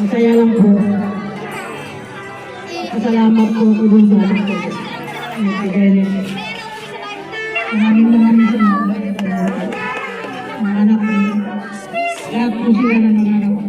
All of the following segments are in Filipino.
Masaya lang po. Pasalamat po ko dun sa anak ko. Maraming salamat. Mga anak ko. Lahat po sila ng mga anak ko.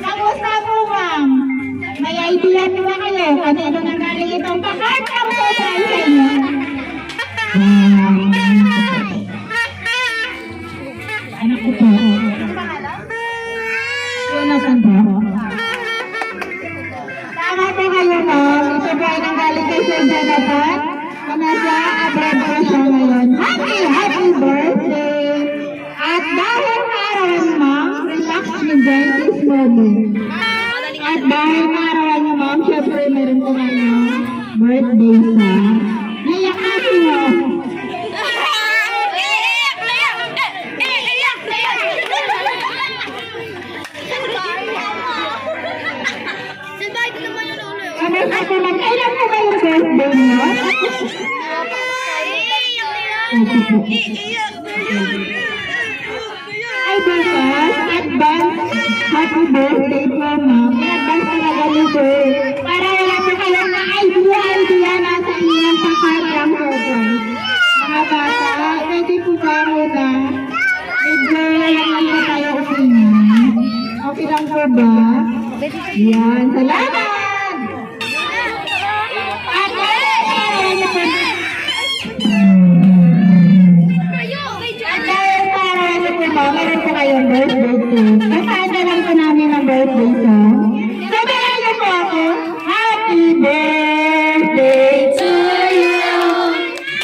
Kamusta po, ma'am? May idea na ba kayo? Kanino nang galing itong pakart ang surprise sa inyo? Anak ko po. Jonathan po. Tama po kayo, ma'am. Ito po ay nanggaling kay Sir Jonathan. Nasa abroad po siya ngayon. Happy birthday! At dahil kaarawan, ma'am, relax nyo din this moment. At dahil kaarawan nyo, ma'am, syempre meron po kayo birthday sa nayakasin mo. Kamusta po, ma'am? Kailan po kayo birthday nyo? Ay, bukas, advance, happy birthday po, ma'am. Advance talaga nito. Para wala po kayong idea nasa inyong pang-program surprise. Mga bata, ready po ba muna? Medyo lang po tayo opinion. Okay lang po ba? Yan, salamat! Meron po kayong birthday cake. Kasada lang po namin ang birthday song. Sabayan niyo po ako. Happy birthday to you.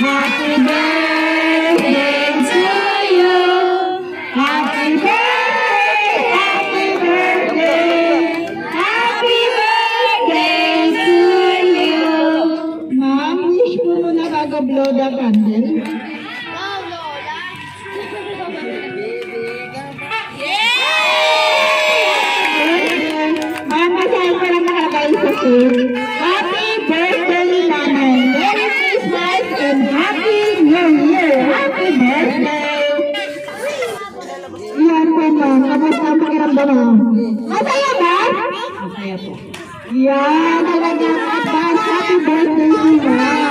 Happy birthday to you. Happy birthday, happy birthday. Happy birthday to you. Ma'am, wish mo muna bago blow the candle. Happy birthday, Nanay! Merry Christmas and Happy New Year! Happy birthday! Yan po, ma'am. Kamusta ang pakiramdam mo? Masaya ba? Masaya po. Yan, talagang advance. Happy birthday, ma'am.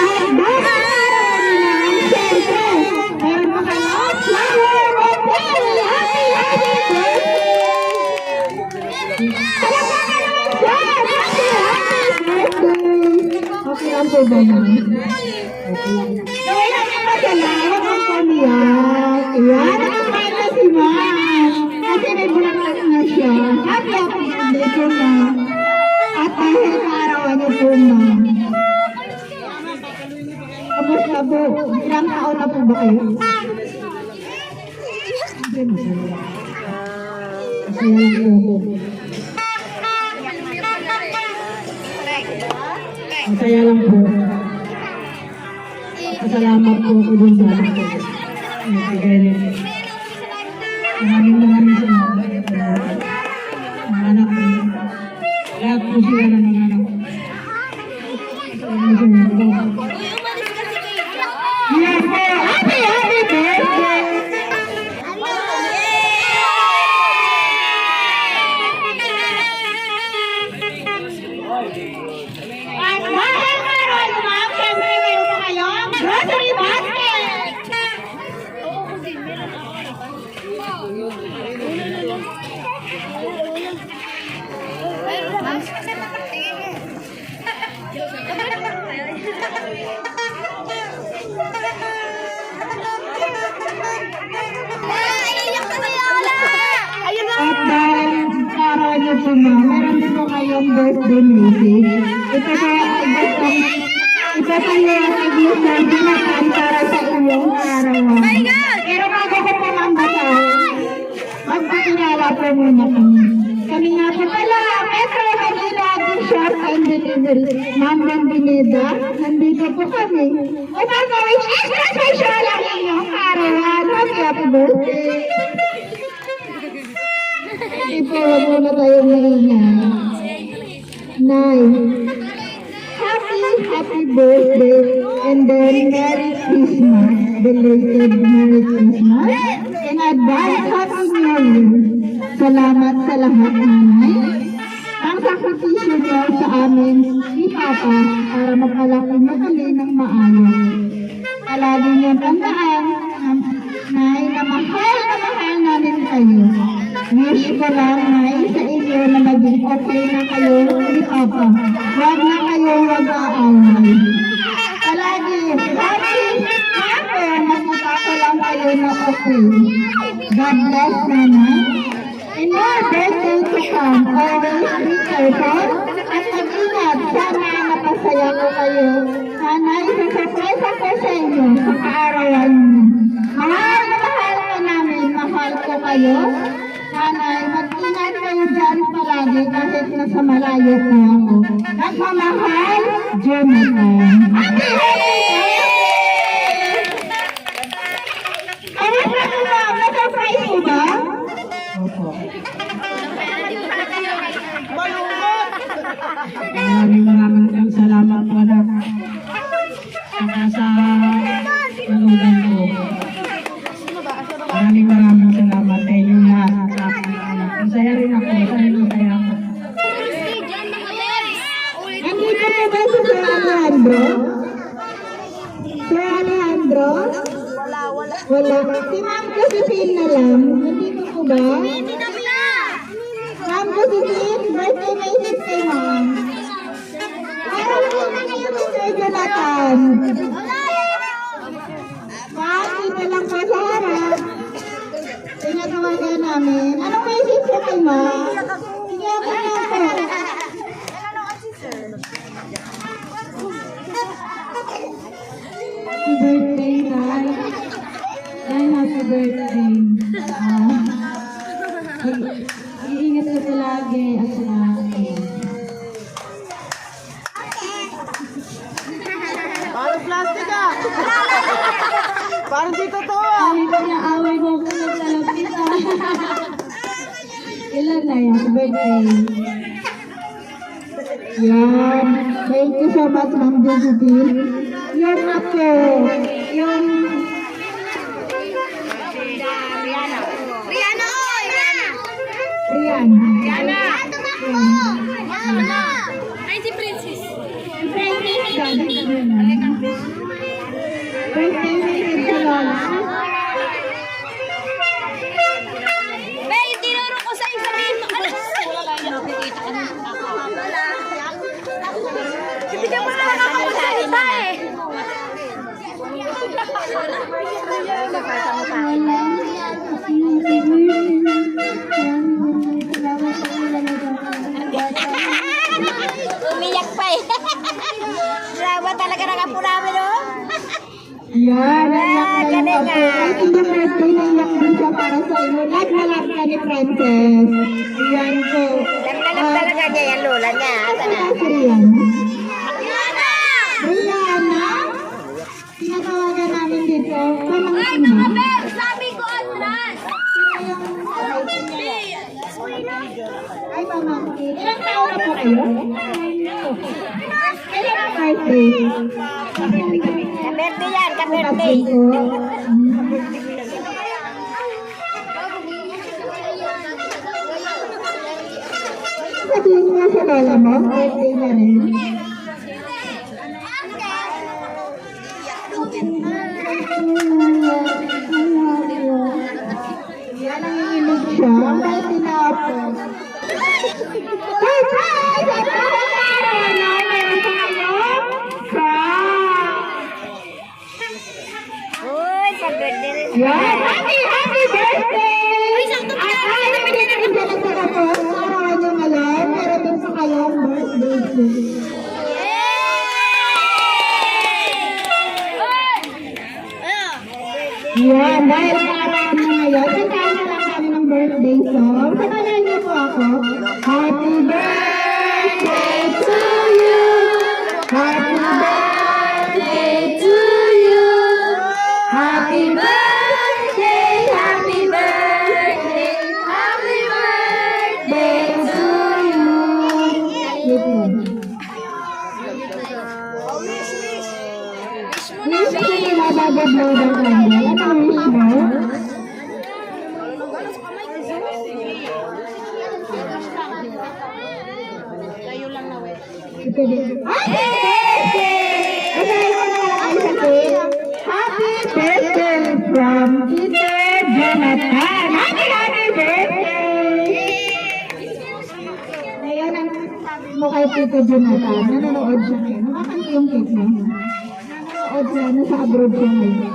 At baka araw na ang siyempre. Meron pa kayo flower and berry. Happy birthday! Okay lang po ba yun? Okay lang. Nawala na pa sila. Huwag ang paniyak. Yan ang bata si ma'am. Kasi may bulaklak na siya. Happy birthday po, ma'am. At dahil kaarawan niyo po, ma'am. Kamusta po? Ilang taon na po ba kayo? Kasi Masaya lang po. Pasalamat po ako dun sa anak ko. Nagbigay nito. Maraming salamat. Mga anak ko. Lahat po sila ng mga anak ko. Yes, po. Happy birthday! At dahil meron, ma'am, syempre meron po kayong grocery basket! At dahil araw niyo po ma'am, meron din po kayong birthday message. Ito po yung binatan para sa iyong araw. Pero bago ko po ma'am basahin, magpakilala po muna kami. Kami nga po pala, Metro Manila Short and Delivery. Ma'am Bandineda, nandito po kami. Upang gawin extra special ang inyong arawan. Happy birthday! Hindi po, wag muna tayong maingay. Nay, happy birthday and then Merry Christmas. Belated Merry Christmas. In advance, Happy New Year. Salamat sa lahat, nanay. Ang sakripisyo niyo sa amin ni Papa para magpalaki madali ng maayos. Palagi niyo tandaan, Nay, na mahal namin kayo. Wish ko lang, Nay, sa inyo na maging okay na kayo ni Papa. Huwag na kayo mag-aaway. Palagi, makita ko lang kayo na okay. God bless, Nanay. In your birthday to come, always be careful at mag-ingat. Sana napasaya ko kayo. Nanay, surprise ako sa inyo sa kaarawan niyo. Mahal na mahal ka namin, mahal ko kayo. Nanay, mag-ingat kayo dyan palagi kahit nasa malayo po ako. Nagmamahal, Jonathan. Happy birthday! Kamusta ko ba? Na-surprise mo ba? Opo. Maraming salamat po na saka sa manugan ko. Maraming salamat sa inyo lahat sa aking anak. Masaya rin ako dahil masaya ako. Andito po ba si Sir Alejandro? Sir Alejandro? Wala. Si Ma'am Josephine na lang. Nandito po ba? Ma'am Josephine, birthday message kay Ma'am. Meron po na kayo si Sir Jonathan. Ma'am, dito lang po sa harap. Pinagawa ka namin. Anong message po kay Ma'am? Sige, ako na po. Happy birthday, Nay. Nay, happy birthday. Iingat ka palagi at salamat. Parang plastic ah! Parang di totoo ah! Ay, pinaaway mo ko ng talapit ah. Ilan na yan? Happy birthday. Yan. Thank you so much, Ma'am Josephine. Yan na po. Yung... Rian. Ay, si Princess. Birthday message sa Lola. Bay, tinuro ko sa sabihin mo. Ano? Nakikita ka na. Hindi ka pala nakakasalita eh. Umiyak pa eh. Drama talaga ng apo namin, oh. Yan, ang galing po. Happy birthday, naiyak din siya para sa inyo. Lahat na lang ka ni Princess. Yan po. Lamdalam talaga niya yan, lola niya. Asa na? Si Rihanna. Rihanna? Tinatawagan namin dito. Pamangkin mo? Sabi ko, atras! Ay, pamangkin. Ilang taon na po kayo? Kailan ang birthday? Kaberte yan, kaberte. Sabihin mo sa lola mo, birthday na rin. Yan ang iinig siya. May tinapos. Surprise! At kahit araw na meron sa kayo, Uy, pag-birthday rin. yan! Happy birthday! At kahit hindi na rin siya nagtatapos, arawan nyo ngayon, meron din sa kayong birthday. Yan, dahil arawan nyo ngayon, kantaan na lang kami ng birthday song. Samahan niyo po ako. Happy birthday to you! Happy birthday to you! Happy birthday, happy birthday, happy birthday to you! Wish ko nila babablow ng candle. Anong wish mo? Ito din. Happy birthday! Unahin mo na lang ang sakin. Happy birthday from Peter Jonathan. Happy birthday! Ngayon, ang sabi mo kay Peter Jonathan, nanonood siya ngayon. Nakakanta yung cake mo. Nanonood siya, nasa abroad siya ngayon.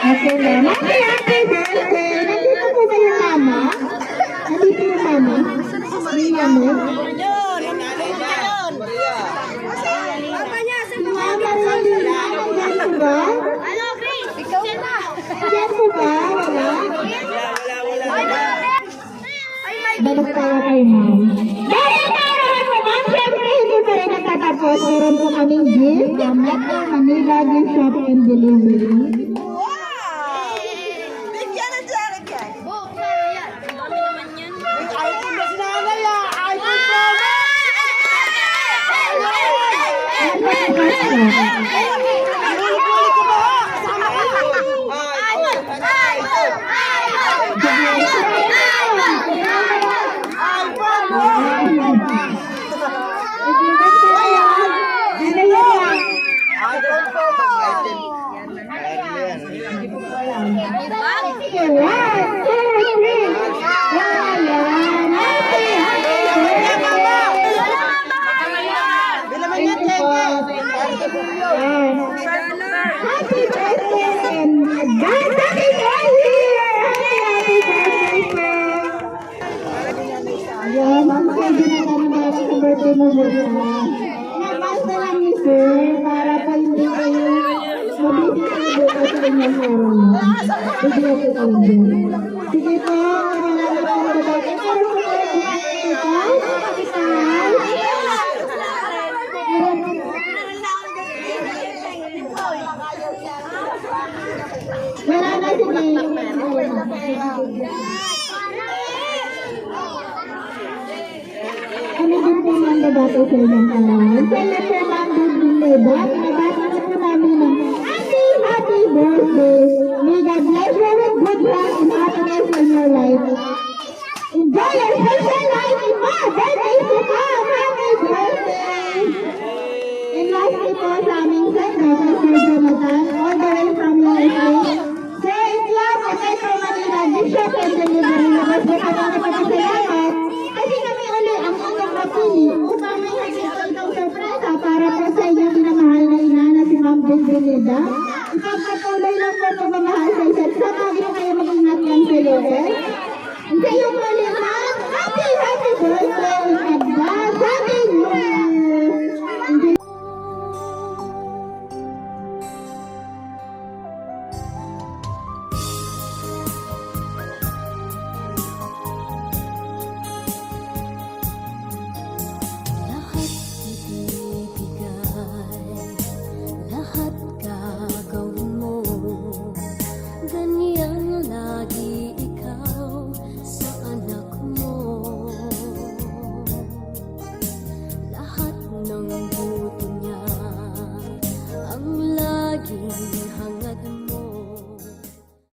Okay, ma'am. Happy birthday! Nandito po ba yung mama? Nandito yung mama? Yung mama? Nandyan po ba? Ano, Grace? Ikaw na. Nandyan po ba? Wala? Balik tayo kay ma'am. Dahil naroon po ma'am, syempre hindi pa rin natatapos. Meron po kaming gift. Metro Manila Gift Shop and Delivery. Happy birthday and advance happy birthday! Happy birthday po! Ayan, pwede na namin para sa birthday mo bukas. In-advance na lang ni sir para pa hindi kayo mabiti kayo bukas sa inyong araw mo. Sige po kayo dyan. Sige po, marami po ang babae. Meron po kayo bukas dito. Kapital. Wala na si Ano din po ang nabati sa inyong kawan? Sila po ang bibinibot. Nabati na po namin ng happy birthday. May God bless you with good luck and happiness in your life. Enjoy your special life in more birthdays to come. Happy birthday! And lastly po sa aming sender, Sir Jonathan, all the way from USA. Sir, it's love, okay, from Manila, Bishop and Delivery. Lulu.